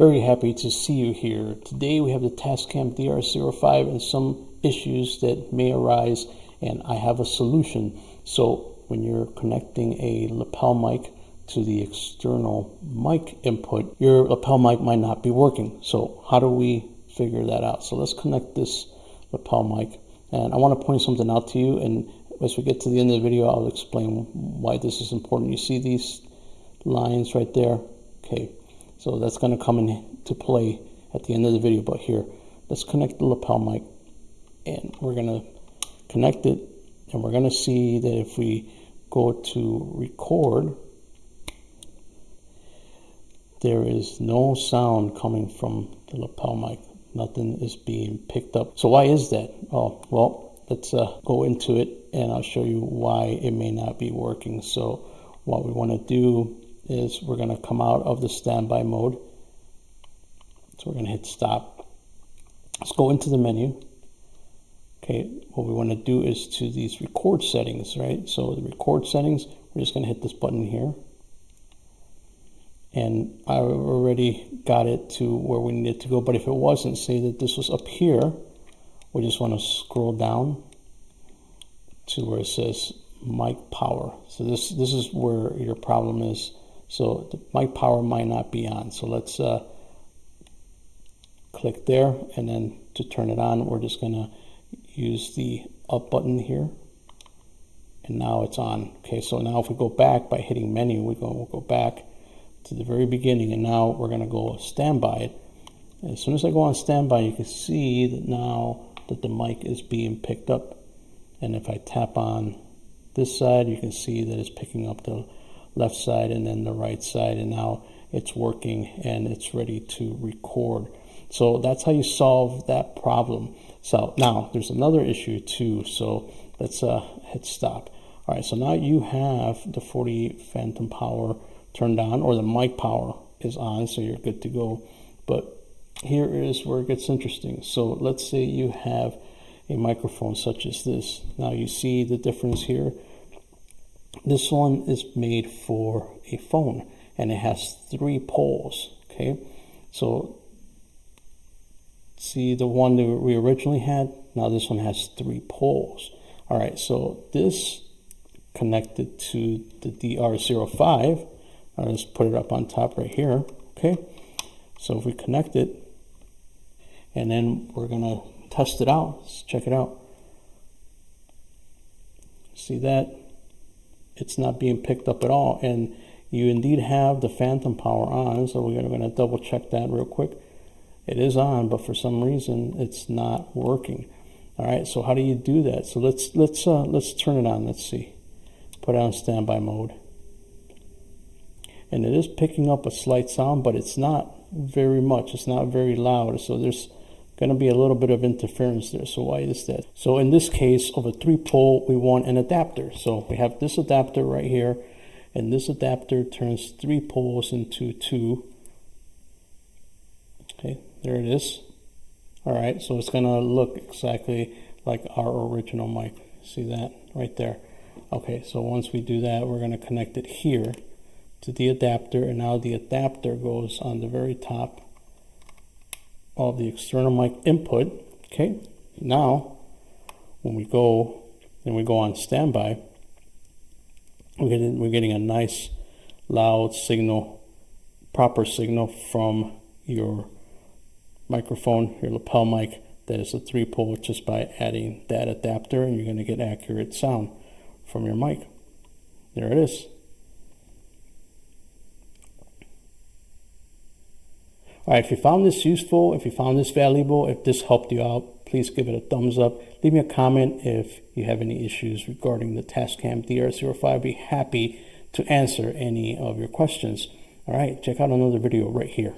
Very happy to see you here. Today we have the Tascam DR05 and some issues that may arise, and I have a solution. So when you're connecting a lapel mic to the external mic input, your lapel mic might not be working. So how do we figure that out? So let's connect this lapel mic, and I want to point something out to you, and as we get to the end of the video I'll explain why this is important. You see these lines right there? Okay, so that's going to come into play at the end of the video, but here, let's connect the lapel mic, and we're going to connect it, and we're going to see that if we go to record, there is no sound coming from the lapel mic. Nothing is being picked up. So why is that? Oh, well, let's go into it, and I'll show you why it may not be working. So what we want to do is we're going to come out of the standby mode. So we're going to hit stop. Let's go into the menu. Okay, what we want to do is to these record settings, right? So the record settings, we're just going to hit this button here. And I already got it to where we need it to go, but if it wasn't, say that this was up here, we just want to scroll down to where it says mic power. So this is where your problem is. So the mic power might not be on. So let's click there, and then to turn it on, we're just going to use the up button here, and now it's on. Okay, so now if we go back by hitting menu, we'll go back to the very beginning, and now we're going to go standby. And as soon as I go on standby, you can see that now that the mic is being picked up. And if I tap on this side, you can see that it's picking up the left side and then the right side, and now it's working and it's ready to record. So that's how you solve that problem. So now there's another issue too, so let's hit stop. All right, so now you have the 40 phantom power turned on, or the mic power is on, so you're good to go. But here is where it gets interesting. So let's say you have a microphone such as this. Now you see the difference here. This one is made for a phone, and it has 3 poles. Okay, so see the one that we originally had, now this one has 3 poles. All right, so this connected to the DR05. Let's put it up on top right here. Okay, so if we connect it, and then we're gonna test it out. Let's check it out. See that? It's not being picked up at all, and you indeed have the phantom power on, so we're going to double check that real quick. It is on, but for some reason it's not working. All right, so how do you do that? So let's turn it on. Let's see. Put it on standby mode, and it is picking up a slight sound, but it's not very much. It's not very loud, so there's going to be a little bit of interference there. So why is that? So in this case of a 3-pole, we want an adapter. So we have this adapter right here, and this adapter turns 3 poles into 2. Okay, there it is. All right, so it's going to look exactly like our original mic. See that right there? Okay, so once we do that, we're going to connect it here to the adapter, and now the adapter goes on the very top of the external mic input. Okay, now when we go on standby, we're getting a nice loud signal, proper signal from your microphone, your lapel mic that is a 3-pole, just by adding that adapter, and you're going to get accurate sound from your mic. There it is. All right, if you found this useful, if you found this valuable, if this helped you out, please give it a thumbs up. Leave me a comment if you have any issues regarding the Tascam DR05. I'd be happy to answer any of your questions. All right, check out another video right here.